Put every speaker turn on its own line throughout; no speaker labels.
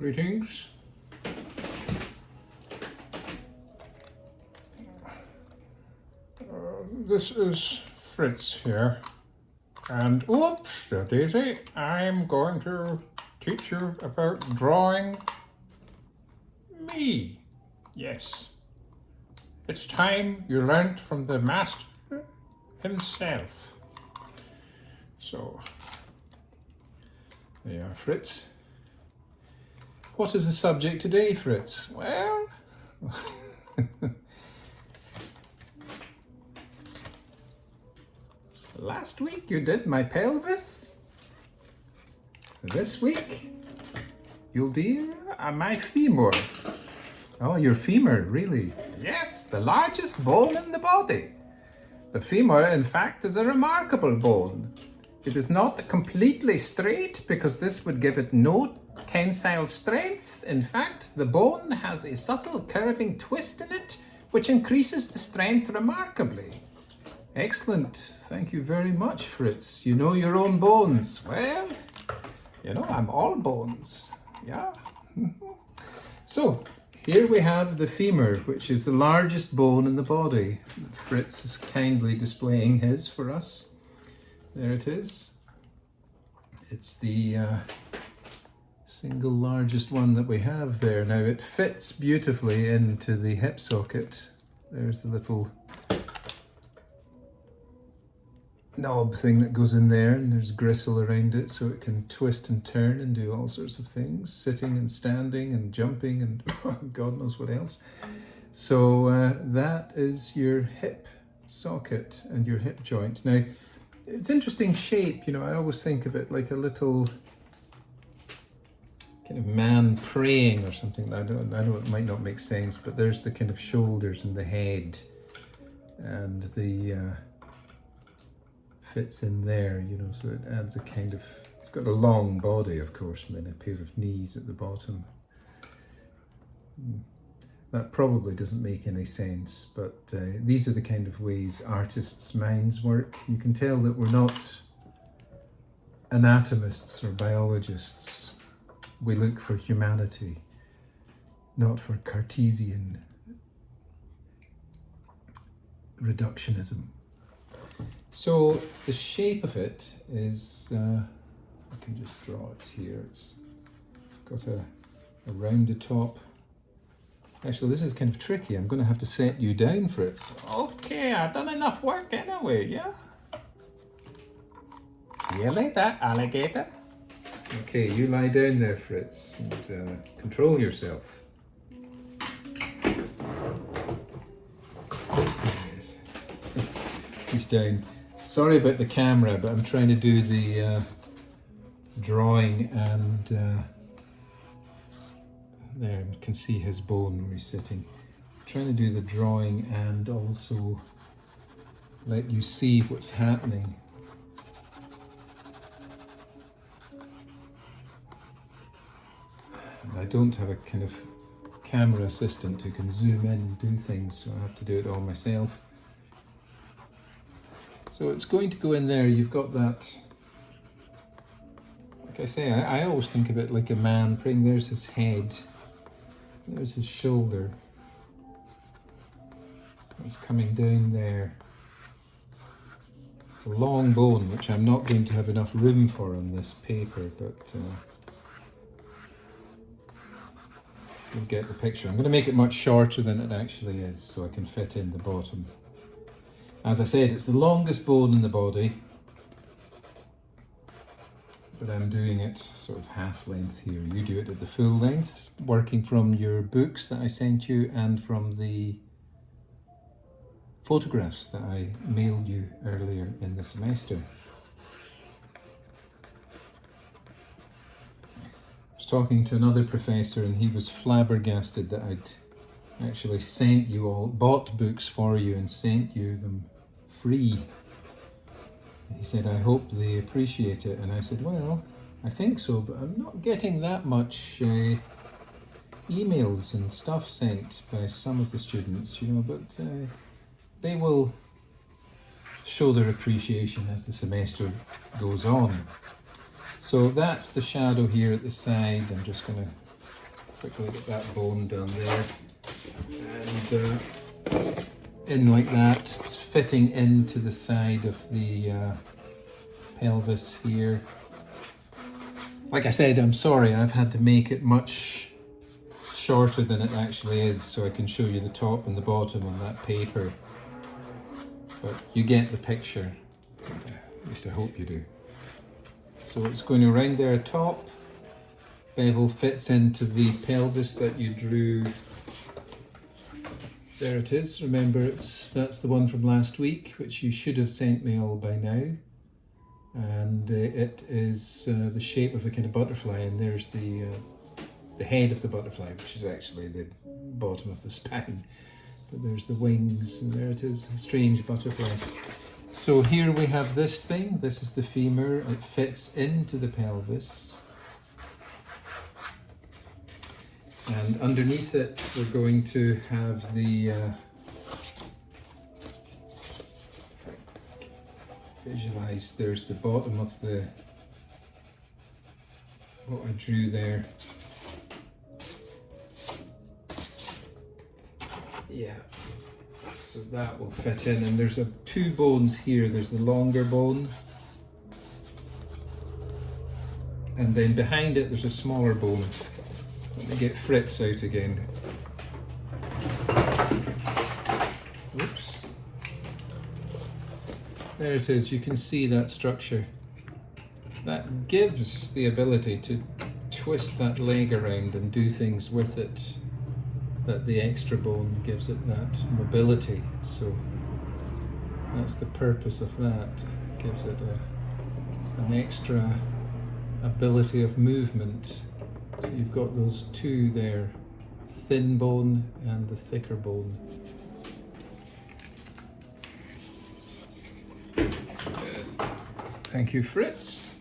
Greetings. This is Fritz here, and oops, daisy, I'm going to teach you about drawing me. Yes, it's time you learnt from the master himself. So, there you are, Fritz. What is the subject today, Fritz? Well, last week you did my pelvis. This week you'll do my femur. Oh, your femur, really? Yes, the largest bone in the body. The femur, in fact, is a remarkable bone. It is not completely straight because this would give it no tensile strength. In fact, the bone has a subtle curving twist in it, which increases the strength remarkably. Excellent. Thank you very much, Fritz. You know your own bones. Well, you know, I'm all bones. Yeah. So, here we have the femur, which is the largest bone in the body. Fritz is kindly displaying his for us. There it is. It's the single largest one that we have there. Now it fits beautifully into the hip socket. There's the little knob thing that goes in there, and there's gristle around it so it can twist and turn and do all sorts of things, sitting and standing and jumping and God knows what else. So that is your hip socket and your hip joint. Now it's interesting shape, you know, I always think of it like a little kind of man praying or something. I know it might not make sense, but there's the kind of shoulders and the head, and the fits in there, you know, so it adds a kind of, it's got a long body, of course, and then a pair of knees at the bottom. That probably doesn't make any sense, but these are the kind of ways artists' minds work. You can tell that we're not anatomists or biologists. We look for humanity, not for Cartesian reductionism. So the shape of it is, I can just draw it here. It's got a rounded top. Actually, this is kind of tricky. I'm going to have to set you down, Fritz. Okay, I've done enough work anyway, yeah? See you later, alligator. Okay, you lie down there, Fritz, and control yourself. Yes. He's down. Sorry about the camera, but I'm trying to do the drawing, and there, you can see his bone where he's sitting. I'm trying to do the drawing and also let you see what's happening. And I don't have a kind of camera assistant who can zoom in and do things, so I have to do it all myself. So it's going to go in there. You've got that, like I say, I always think of it like a man praying. There's his head, there's his shoulder. It's coming down there. It's a long bone, which I'm not going to have enough room for on this paper, but you'll get the picture. I'm going to make it much shorter than it actually is, so I can fit in the bottom. As I said, it's the longest bone in the body, but I'm doing it sort of half length here. You do it at the full length, working from your books that I sent you and from the photographs that I mailed you earlier in the semester. I was talking to another professor and he was flabbergasted that I'd actually sent you all, bought books for you and sent you them free. He said, I hope they appreciate it. And I said, well, I think so, but I'm not getting that much emails and stuff sent by some of the students, you know, but they will show their appreciation as the semester goes on. So that's the shadow here at the side. I'm just going to quickly get that bone done there. And in like that, it's fitting into the side of the pelvis here. Like I said, I'm sorry, I've had to make it much shorter than it actually is so I can show you the top and the bottom on that paper. But you get the picture. At least I hope you do. So it's going around there top. Bevel fits into the pelvis that you drew. There it is. Remember, that's the one from last week, which you should have sent me all by now. And it is the shape of a kind of butterfly, and there's the head of the butterfly, which is actually the bottom of the spine. But there's the wings, and there it is, a strange butterfly. So here we have this thing. This is the femur. It fits into the pelvis. And underneath it, we're going to have the visualize. There's the bottom of the what I drew there. Yeah, so that will fit in, and there's two bones here. There's the longer bone, and then behind it there's a smaller bone. Let me get Fritz out again. Whoops. There it is, you can see that structure. That gives the ability to twist that leg around and do things with it. That the extra bone gives it that mobility. So that's the purpose of that. Gives it an extra ability of movement. So you've got those two there, thin bone and the thicker bone. Thank you, Fritz.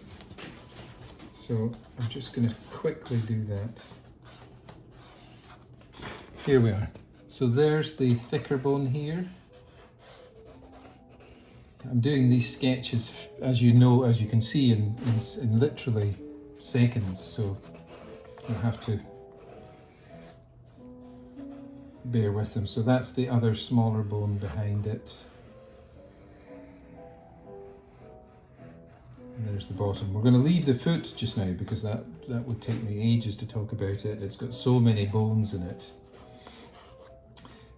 So I'm just going to quickly do that. Here we are. So there's the thicker bone here. I'm doing these sketches, as you know, as you can see, in literally seconds. So you have to bear with them. So that's the other smaller bone behind it. And there's the bottom. We're going to leave the foot just now because that would take me ages to talk about it. It's got so many bones in it.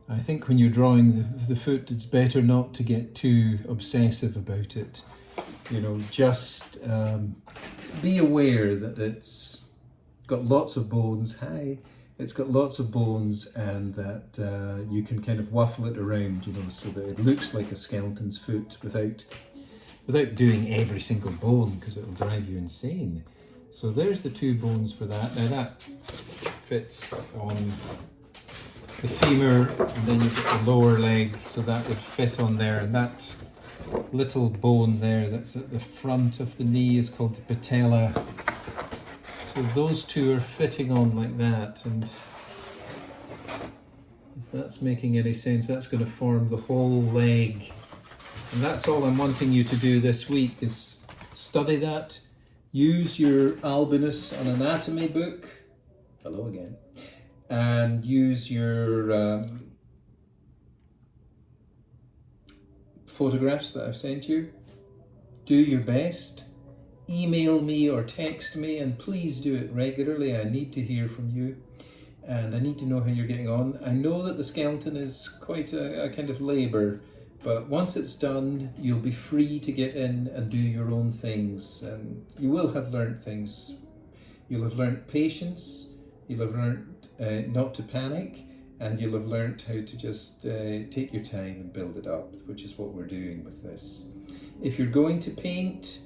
I think when you're drawing the foot, it's better not to get too obsessive about it. You know, just be aware that it's got lots of bones. It's got lots of bones, and that you can kind of waffle it around, you know, so that it looks like a skeleton's foot without doing every single bone, because it'll drive you insane. So there's the two bones for that. Now that fits on the femur, and then you've got the lower leg, so that would fit on there. And that little bone there that's at the front of the knee is called the patella. So those two are fitting on like that, and if that's making any sense, that's going to form the whole leg. And that's all I'm wanting you to do this week, is study that, use your Albinus on Anatomy book, hello again, and use your photographs that I've sent you. Do your best. Email me or text me, and please do it regularly. I need to hear from you, and I need to know how you're getting on. I know that the skeleton is quite a kind of labour, but once it's done, you'll be free to get in and do your own things, and you will have learnt things. You'll have learnt patience, you'll have learnt not to panic, and you'll have learnt how to just take your time and build it up, which is what we're doing with this. If you're going to paint,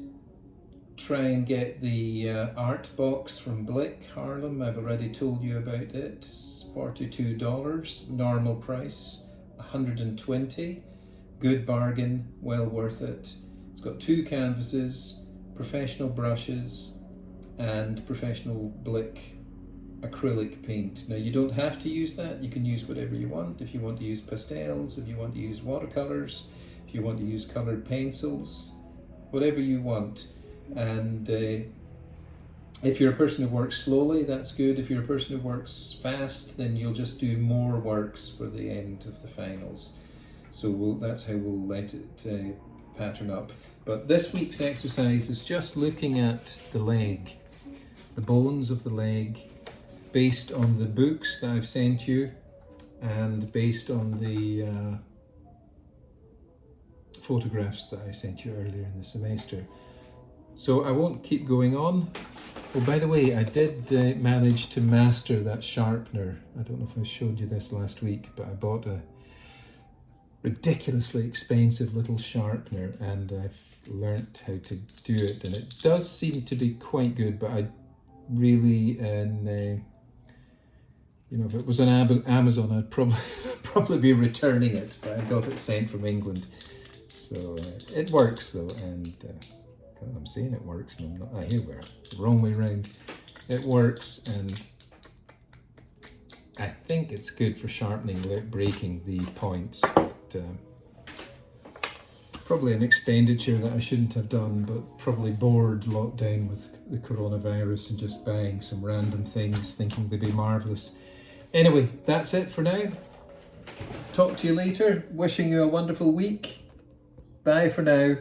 try and get the art box from Blick, Harlem. I've already told you about it. It's $42, normal price $120. Good bargain, well worth it. It's got 2 canvases, professional brushes, and professional Blick acrylic paint. Now you don't have to use that, you can use whatever you want. If you want to use pastels, if you want to use watercolours, if you want to use coloured pencils, whatever you want. And
If you're a person who works slowly, that's good. If you're a person who works fast, then you'll just do more works for the end of the finals. So that's how we'll let it pattern up. But this week's exercise is just looking at the leg, the bones of the leg, based on the books that I've sent you and based on the photographs that I sent you earlier in the semester. So I won't keep going on. Oh, by the way, I did manage to master that sharpener. I don't know if I showed you this last week, but I bought a ridiculously expensive little sharpener and I've learnt how to do it, and it does seem to be quite good, but I really, if it was on Amazon, I'd probably be returning it, but I got it sent from England. So it works though, and God, I'm saying it works, and I'm not. Here we are, wrong way round. It works, and I think it's good for sharpening without breaking the points. But probably an expenditure that I shouldn't have done, but probably bored, locked down with the coronavirus and just buying some random things, thinking they'd be marvellous. Anyway, that's it for now. Talk to you later. Wishing you a wonderful week. Bye for now.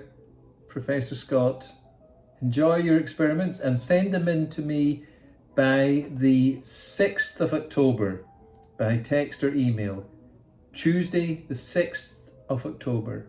Professor Scott. Enjoy your experiments and send them in to me by the 6th of October by text or email. Tuesday, the 6th of October.